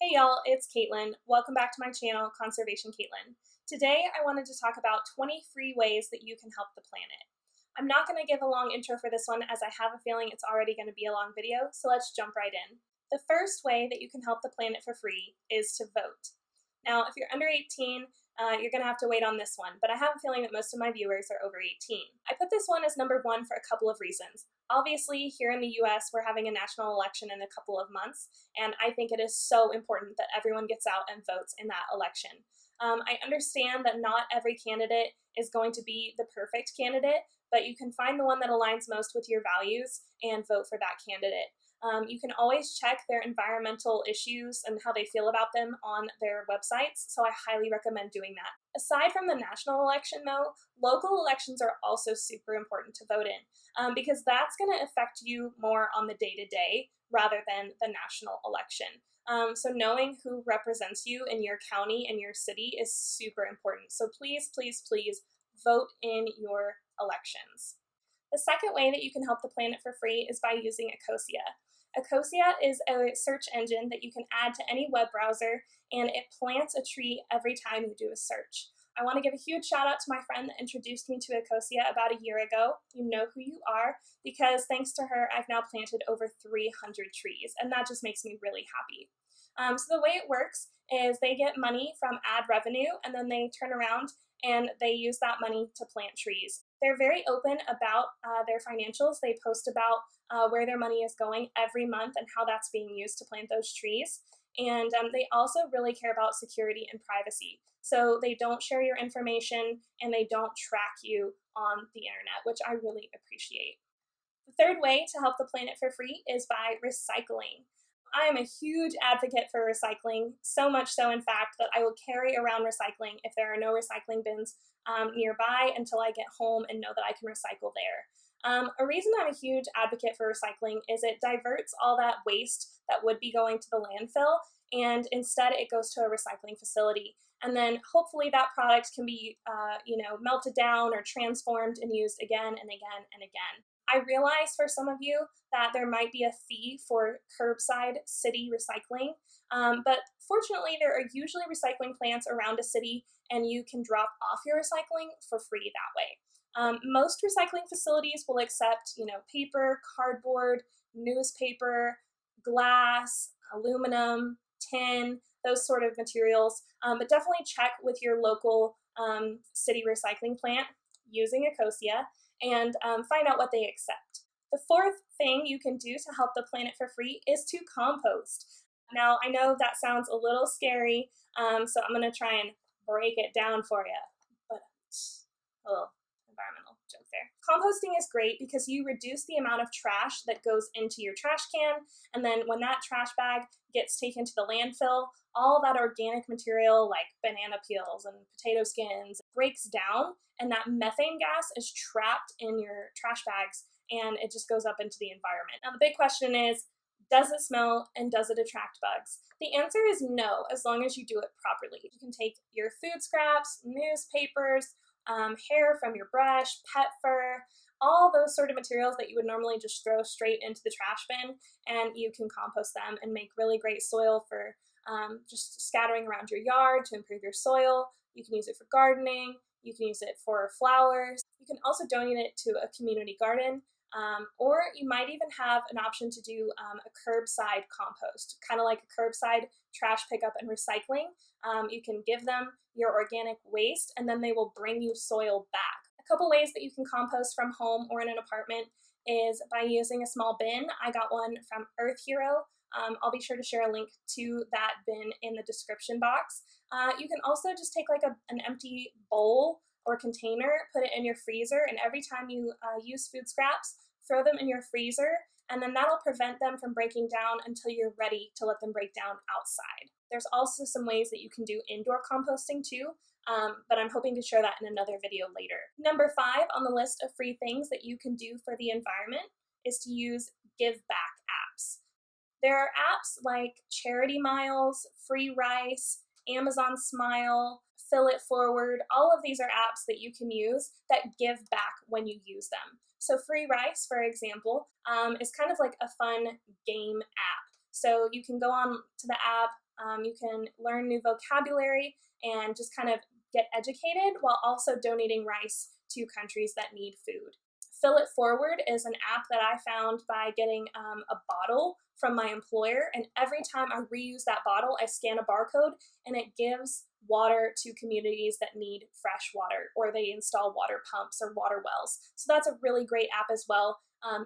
Hey y'all, it's Caitlin. Welcome back to my channel, Conservation Caitlin. Today I wanted to talk about 20 free ways that you can help the planet. I'm not going to give a long intro for this one as I have a feeling it's already going to be a long video, so let's jump right in. The first way that you can help the planet for free is to vote. Now, if you're under 18, you're going to have to wait on this one, but I have a feeling that most of my viewers are over 18. I put this one as number one for a couple of reasons. Obviously, here in the US, we're having a national election in a couple of months, and I think it is so important that everyone gets out and votes in that election. I understand that not every candidate is going to be the perfect candidate, but you can find the one that aligns most with your values and vote for that candidate. You can always check their environmental issues and how they feel about them on their websites, so I highly recommend doing that. Aside from the national election though, local elections are also super important to vote in because that's going to affect you more on the day-to-day rather than the national election. So knowing who represents you in your county and your city is super important. So please, please, please vote in your elections. The second way that you can help the planet for free is by using Ecosia. Ecosia is a search engine that you can add to any web browser, and it plants a tree every time you do a search. I want to give a huge shout out to my friend that introduced me to Ecosia about a year ago. You know who you are, because thanks to her, I've now planted over 300 trees, and that just makes me really happy. So the way it works is they get money from ad revenue, and then they turn around and they use that money to plant trees. They're very open about their financials. They post about where their money is going every month and how that's being used to plant those trees. And they also really care about security and privacy. So they don't share your information and they don't track you on the internet, which I really appreciate. The third way to help the planet for free is by recycling. I am a huge advocate for recycling, so much so in fact that I will carry around recycling if there are no recycling bins nearby until I get home and know that I can recycle there. A reason I'm a huge advocate for recycling is it diverts all that waste that would be going to the landfill, and instead it goes to a recycling facility. And then hopefully that product can be melted down or transformed and used again and again and again. I realize for some of you that there might be a fee for curbside city recycling, but fortunately there are usually recycling plants around a city and you can drop off your recycling for free that way. Most recycling facilities will accept, paper, cardboard, newspaper, glass, aluminum, tin, those sort of materials, but definitely check with your local city recycling plant using Ecosia and find out what they accept. The fourth thing you can do to help the planet for free is to compost. Now, I know that sounds a little scary, so I'm going to try and break it down for you, but a little environmental joke there. Composting is great because you reduce the amount of trash that goes into your trash can, and then when that trash bag gets taken to the landfill, all that organic material like banana peels and potato skins breaks down, and that methane gas is trapped in your trash bags and it just goes up into the environment. Now the big question is, does it smell and does it attract bugs? The answer is no, as long as you do it properly. You can take your food scraps, newspapers, hair from your brush, pet fur, all those sort of materials that you would normally just throw straight into the trash bin, and you can compost them and make really great soil for just scattering around your yard to improve your soil. You can use it for gardening. You can use it for flowers. You can also donate it to a community garden, or you might even have an option to do a curbside compost, kind of like a curbside trash pickup and recycling. You can give them your organic waste and then they will bring you soil back. A couple ways that you can compost from home or in an apartment is by using a small bin. I got one from Earth Hero. I'll be sure to share a link to that bin in the description box. You can also just take like an empty bowl or container, put it in your freezer, and every time you use food scraps, throw them in your freezer, and then that'll prevent them from breaking down until you're ready to let them break down outside. There's also some ways that you can do indoor composting too, but I'm hoping to share that in another video later. Number 5 on the list of free things that you can do for the environment is to use give back apps. There are apps like Charity Miles, Free Rice, Amazon Smile, Fill It Forward. All of these are apps that you can use that give back when you use them. So Free Rice, for example, is kind of like a fun game app. So you can go on to the app, You can learn new vocabulary and just kind of get educated while also donating rice to countries that need food. Fill It Forward is an app that I found by getting a bottle from my employer, and every time I reuse that bottle, I scan a barcode and it gives water to communities that need fresh water, or they install water pumps or water wells. So that's a really great app as well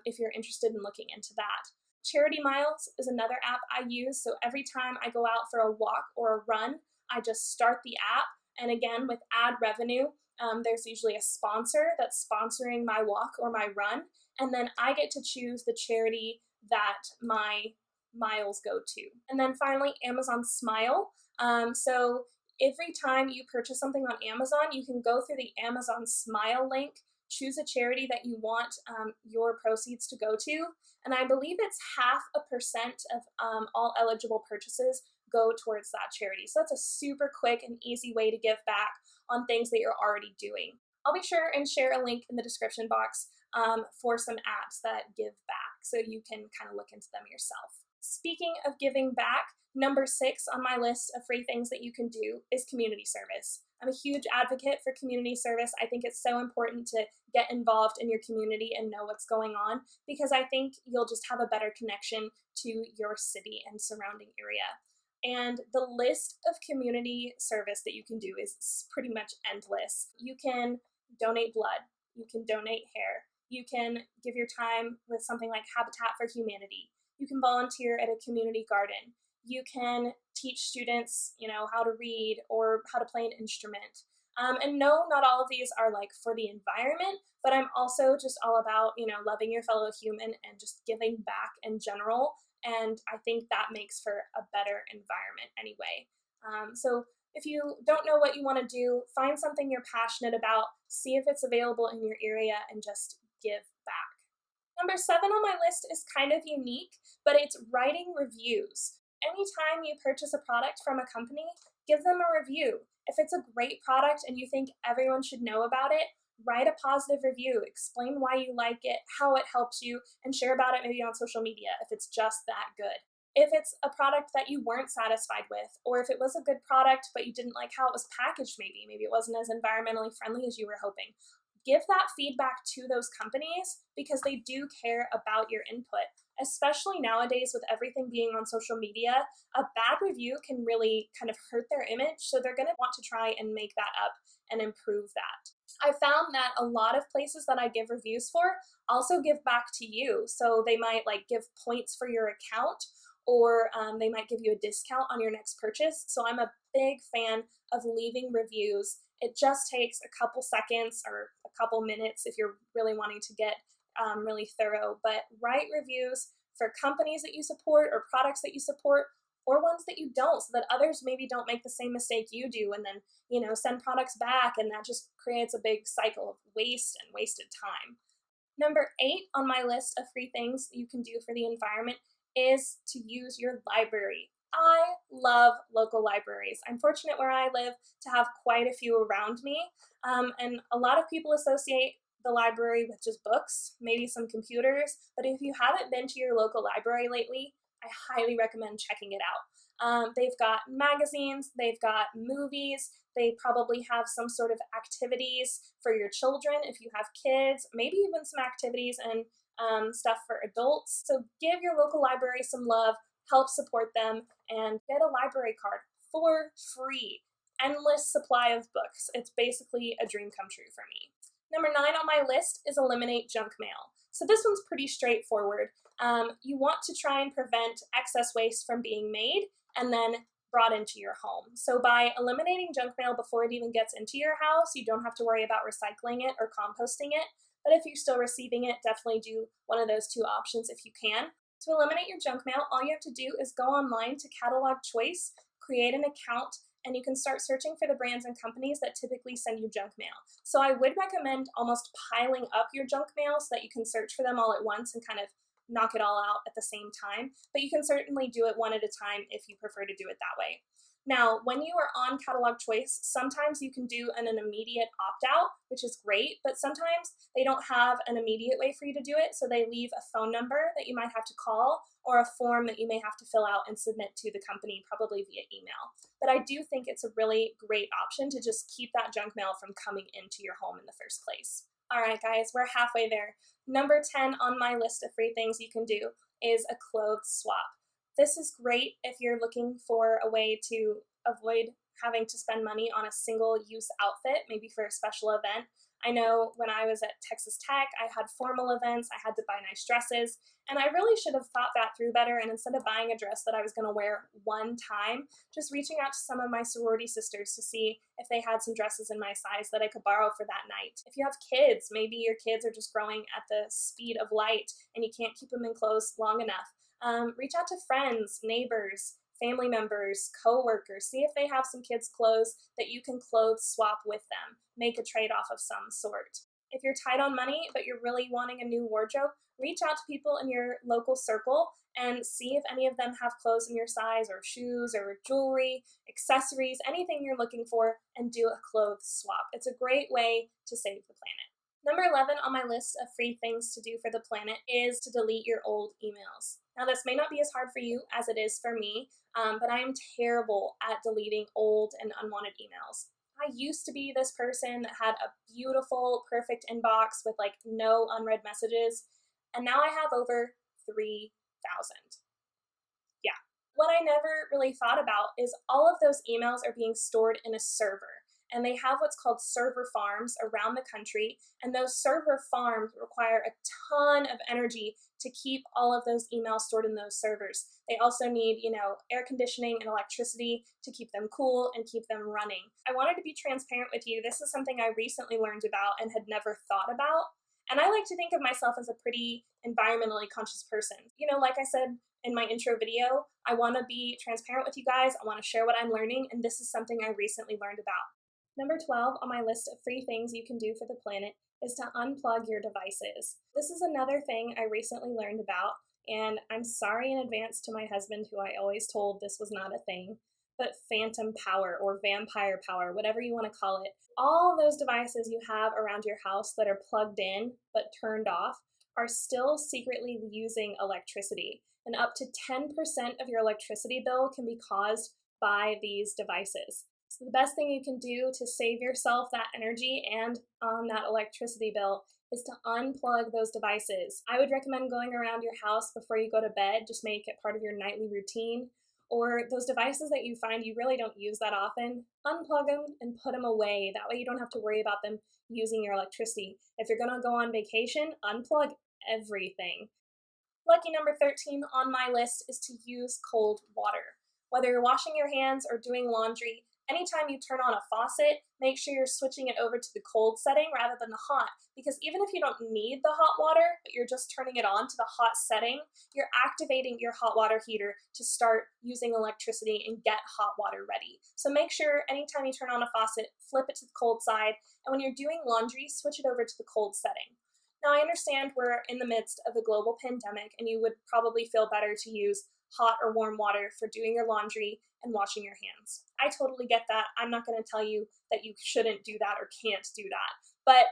if you're interested in looking into that. Charity Miles is another app I use, so every time I go out for a walk or a run, I just start the app, and again, with ad revenue, there's usually a sponsor that's sponsoring my walk or my run, and then I get to choose the charity that my miles go to. And then finally, Amazon Smile. So every time you purchase something on Amazon, you can go through the Amazon Smile link, choose a charity that you want your proceeds to go to, and I believe it's 0.5% of all eligible purchases go towards that charity. So that's a super quick and easy way to give back on things that you're already doing. I'll be sure and share a link in the description box for some apps that give back, so you can kind of look into them yourself. Speaking of giving back, number 6 on my list of free things that you can do is community service. I'm a huge advocate for community service. I think it's so important to get involved in your community and know what's going on, because I think you'll just have a better connection to your city and surrounding area. And the list of community service that you can do is pretty much endless. You can donate blood, you can donate hair, you can give your time with something like Habitat for Humanity, you can volunteer at a community garden, you can teach students, how to read or how to play an instrument. And no, not all of these are like for the environment, but I'm also just all about, loving your fellow human and just giving back in general. And I think that makes for a better environment anyway. So if you don't know what you want to do, find something you're passionate about, see if it's available in your area, and just give back. Number 7 on my list is kind of unique, but it's writing reviews. Anytime you purchase a product from a company, give them a review. If it's a great product and you think everyone should know about it, write a positive review, explain why you like it, how it helps you, and share about it maybe on social media if it's just that good. If it's a product that you weren't satisfied with, or if it was a good product but you didn't like how it was packaged, maybe it wasn't as environmentally friendly as you were hoping, give that feedback to those companies, because they do care about your input. Especially nowadays with everything being on social media, a bad review can really kind of hurt their image, so they're going to want to try and make that up and improve that. I found that a lot of places that I give reviews for also give back to you. So they might give points for your account, or they might give you a discount on your next purchase. So I'm a big fan of leaving reviews. It just takes a couple seconds or a couple minutes if you're really wanting to get really thorough, but write reviews for companies that you support or products that you support, or ones that you don't, so that others maybe don't make the same mistake you do and then, send products back, and that just creates a big cycle of waste and wasted time. Number 8 on my list of free things you can do for the environment is to use your library. I love local libraries. I'm fortunate where I live to have quite a few around me, and a lot of people associate the library with just books, maybe some computers, but if you haven't been to your local library lately, I highly recommend checking it out. They've got magazines, they've got movies, they probably have some sort of activities for your children if you have kids, maybe even some activities and stuff for adults. So give your local library some love, help support them, and get a library card for free. Endless supply of books. It's basically a dream come true for me. Number 9 on my list is eliminate junk mail. So this one's pretty straightforward. You want to try and prevent excess waste from being made and then brought into your home. So by eliminating junk mail before it even gets into your house, you don't have to worry about recycling it or composting it. But if you're still receiving it, definitely do one of those 2 options if you can. To eliminate your junk mail, all you have to do is go online to Catalog Choice, create an account, and you can start searching for the brands and companies that typically send you junk mail. So I would recommend almost piling up your junk mail so that you can search for them all at once and kind of knock it all out at the same time, but you can certainly do it one at a time if you prefer to do it that way. Now, when you are on catalog choice, sometimes you can do an immediate opt-out, which is great, but sometimes they don't have an immediate way for you to do it, so they leave a phone number that you might have to call or a form that you may have to fill out and submit to the company, probably via email. But I do think it's a really great option to just keep that junk mail from coming into your home in the first place. All right, guys, we're halfway there. Number 10 on my list of free things you can do is a clothes swap. This is great if you're looking for a way to avoid having to spend money on a single-use outfit, maybe for a special event. I know when I was at Texas Tech, I had formal events, I had to buy nice dresses, and I really should have thought that through better, and instead of buying a dress that I was going to wear one time, just reaching out to some of my sorority sisters to see if they had some dresses in my size that I could borrow for that night. If you have kids, maybe your kids are just growing at the speed of light and you can't keep them in clothes long enough. Reach out to friends, neighbors, family members, co-workers, see if they have some kids' clothes that you can clothes swap with them. Make a trade-off of some sort. If you're tight on money, but you're really wanting a new wardrobe, reach out to people in your local circle and see if any of them have clothes in your size, or shoes, or jewelry, accessories, anything you're looking for, and do a clothes swap. It's a great way to save the planet. Number 11 on my list of free things to do for the planet is to delete your old emails. Now, this may not be as hard for you as it is for me, but I am terrible at deleting old and unwanted emails. I used to be this person that had a beautiful, perfect inbox with like no unread messages, and now I have over 3,000. Yeah. What I never really thought about is all of those emails are being stored in a server. And they have what's called server farms around the country, and those server farms require a ton of energy to keep all of those emails stored in those servers. They also need, air conditioning and electricity to keep them cool and keep them running. I wanted to be transparent with you. This is something I recently learned about and had never thought about. And I like to think of myself as a pretty environmentally conscious person. Like I said in my intro video, I want to be transparent with you guys. I want to share what I'm learning, and this is something I recently learned about. Number 12 on my list of free things you can do for the planet is to unplug your devices. This is another thing I recently learned about, and I'm sorry in advance to my husband, who I always told this was not a thing, but phantom power or vampire power, whatever you want to call it. All those devices you have around your house that are plugged in but turned off are still secretly using electricity, and up to 10% of your electricity bill can be caused by these devices. So the best thing you can do to save yourself that energy and that electricity bill is to unplug those devices. I would recommend going around your house before you go to bed, just make it part of your nightly routine. Or those devices that you find you really don't use that often, unplug them and put them away. That way you don't have to worry about them using your electricity. If you're gonna go on vacation, unplug everything. Lucky number 13 on my list is to use cold water. Whether you're washing your hands or doing laundry, anytime you turn on a faucet, make sure you're switching it over to the cold setting rather than the hot, because even if you don't need the hot water, but you're just turning it on to the hot setting, you're activating your hot water heater to start using electricity and get hot water ready. So make sure anytime you turn on a faucet, flip it to the cold side, and when you're doing laundry, switch it over to the cold setting. Now, I understand we're in the midst of a global pandemic, and you would probably feel better to use hot or warm water for doing your laundry and washing your hands. I totally get that. I'm not going to tell you that you shouldn't do that or can't do that. But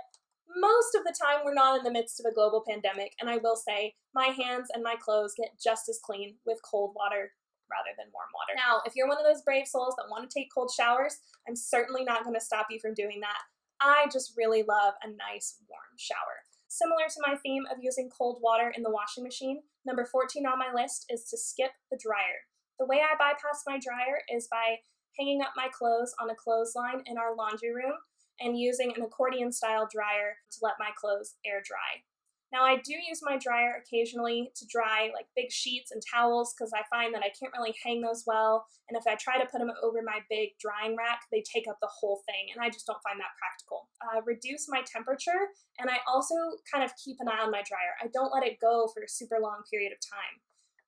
most of the time, we're not in the midst of a global pandemic, and I will say my hands and my clothes get just as clean with cold water rather than warm water. Now, if you're one of those brave souls that want to take cold showers, I'm certainly not going to stop you from doing that. I just really love a nice warm shower. Similar to my theme of using cold water in the washing machine, number 14 on my list is to skip the dryer. The way I bypass my dryer is by hanging up my clothes on a clothesline in our laundry room and using an accordion-style dryer to let my clothes air dry. Now, I do use my dryer occasionally to dry like big sheets and towels because I find that I can't really hang those well, and if I try to put them over my big drying rack, they take up the whole thing, and I just don't find that practical. Reduce my temperature, and I also kind of keep an eye on my dryer. I don't let it go for a super long period of time.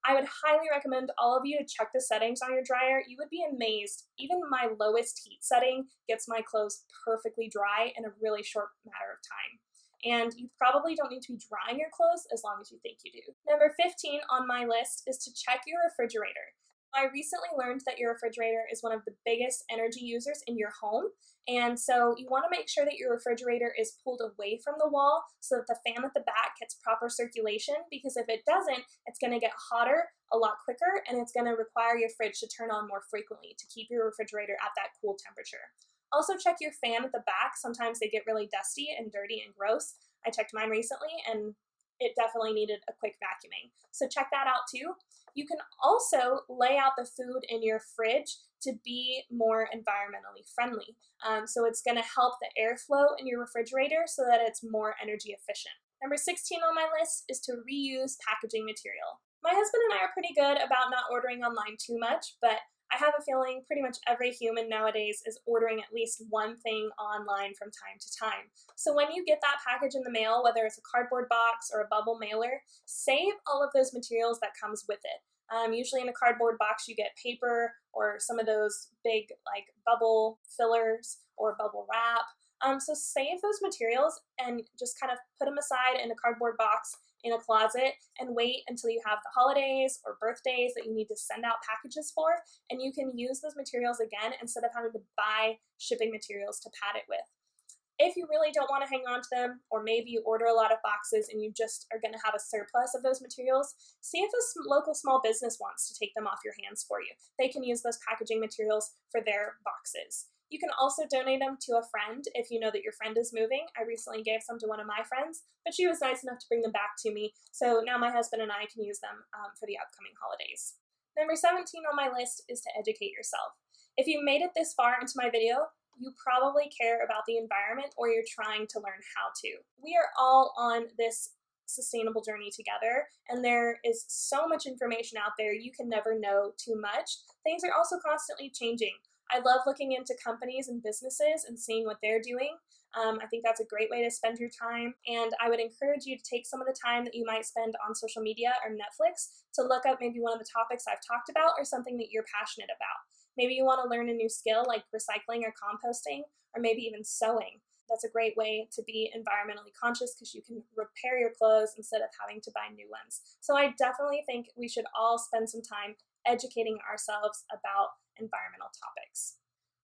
I would highly recommend all of you to check the settings on your dryer. You would be amazed. Even my lowest heat setting gets my clothes perfectly dry in a really short matter of time. and you probably don't need to be drying your clothes as long as you think you do. Number 15 on my list is to check your refrigerator. I recently learned that your refrigerator is one of the biggest energy users in your home, and so you want to make sure that your refrigerator is pulled away from the wall so that the fan at the back gets proper circulation, because if it doesn't, it's going to get hotter a lot quicker, and it's going to require your fridge to turn on more frequently to keep your refrigerator at that cool temperature. Also check your fan at the back. Sometimes they get really dusty and dirty and gross. I checked mine recently and it definitely needed a quick vacuuming. So check that out too. You can also lay out the food in your fridge to be more environmentally friendly. So it's going to help the airflow in your refrigerator so that it's more energy efficient. Number 16 on my list is to reuse packaging material. My husband and I are pretty good about not ordering online too much, but I have a feeling pretty much every human nowadays is ordering at least one thing online from time to time. So when you get that package in the mail, whether it's a cardboard box or a bubble mailer, save all of those materials that comes with it. Usually in a cardboard box you get paper or some of those big like bubble fillers or bubble wrap. So save those materials and just kind of put them aside in a cardboard box in a closet and wait until you have the holidays or birthdays that you need to send out packages for, and you can use those materials again instead of having to buy shipping materials to pad it with. If you really don't want to hang on to them, or maybe you order a lot of boxes and you just are going to have a surplus of those materials, see if a local small business wants to take them off your hands for you. They can use those packaging materials for their boxes. You can also donate them to a friend if you know that your friend is moving. I recently gave some to one of my friends, but she was nice enough to bring them back to me, so now my husband and I can use them for the upcoming holidays. Number 17 on my list is to educate yourself. If you made it this far into my video, you probably care about the environment or you're trying to learn how to. We are all on this sustainable journey together, and there is so much information out there, you can never know too much. Things are also constantly changing. I love looking into companies and businesses and seeing what they're doing. I think that's a great way to spend your time, and I would encourage you to take some of the time that you might spend on social media or Netflix to look up maybe one of the topics I've talked about or something that you're passionate about. Maybe you want to learn a new skill like recycling or composting, or maybe even sewing. That's a great way to be environmentally conscious because you can repair your clothes instead of having to buy new ones. So I definitely think we should all spend some time educating ourselves about environmental topics.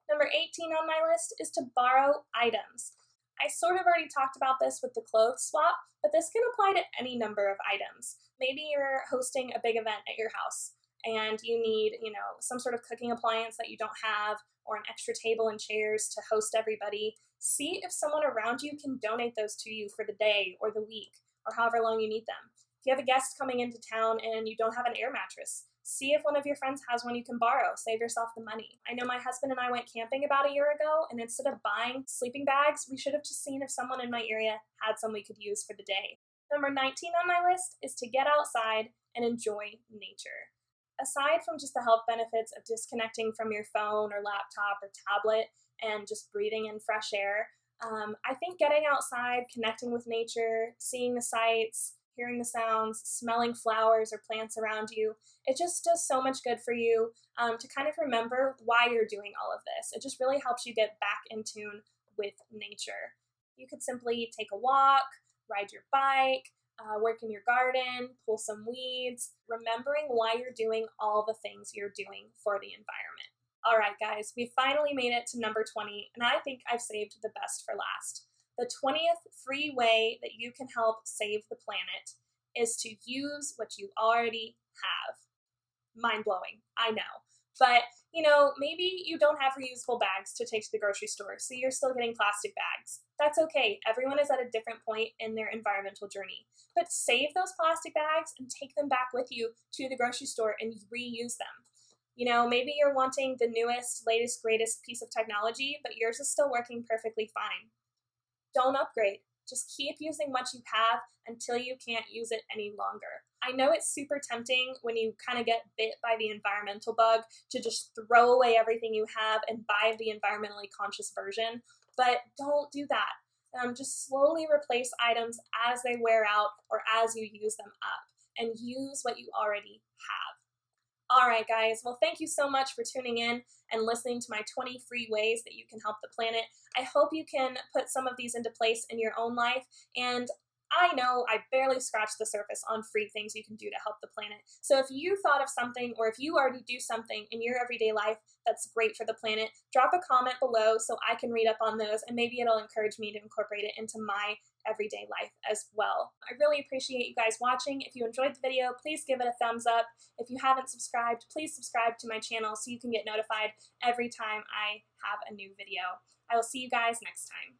Number 18 on my list is to borrow items. I sort of already talked about this with the clothes swap, but this can apply to any number of items. Maybe you're hosting a big event at your house and you need, some sort of cooking appliance that you don't have, or an extra table and chairs to host everybody. See if someone around you can donate those to you for the day or the week or however long you need them. If you have a guest coming into town and you don't have an air mattress, see if one of your friends has one you can borrow. Save yourself the money. I know my husband and I went camping about a year ago, and instead of buying sleeping bags, we should have just seen if someone in my area had some we could use for the day. Number 19 on my list is to get outside and enjoy nature. Aside from just the health benefits of disconnecting from your phone or laptop or tablet and just breathing in fresh air, I think getting outside, connecting with nature, seeing the sights, hearing the sounds, smelling flowers or plants around you, it just does so much good for you to kind of remember why you're doing all of this. It just really helps you get back in tune with nature. You could simply take a walk, ride your bike, work in your garden, pull some weeds, remembering why you're doing all the things you're doing for the environment. All right, guys, we finally made it to number 20, and I think I've saved the best for last. The 20th free way that you can help save the planet is to use what you already have. Mind-blowing, I know. But, maybe you don't have reusable bags to take to the grocery store, so you're still getting plastic bags. That's okay. Everyone is at a different point in their environmental journey. But save those plastic bags and take them back with you to the grocery store and reuse them. Maybe you're wanting the newest, latest, greatest piece of technology, but yours is still working perfectly fine. Don't upgrade. Just keep using what you have until you can't use it any longer. I know it's super tempting when you kind of get bit by the environmental bug to just throw away everything you have and buy the environmentally conscious version, but don't do that. Just slowly replace items as they wear out or as you use them up, and use what you already have. All right, guys. Well, thank you so much for tuning in and listening to my 20 free ways that you can help the planet. I hope you can put some of these into place in your own life. And I know I barely scratched the surface on free things you can do to help the planet. So if you thought of something, or if you already do something in your everyday life that's great for the planet, drop a comment below so I can read up on those, and maybe it'll encourage me to incorporate it into my everyday life as well. I really appreciate you guys watching. If you enjoyed the video, please give it a thumbs up. If you haven't subscribed, please subscribe to my channel so you can get notified every time I have a new video. I will see you guys next time.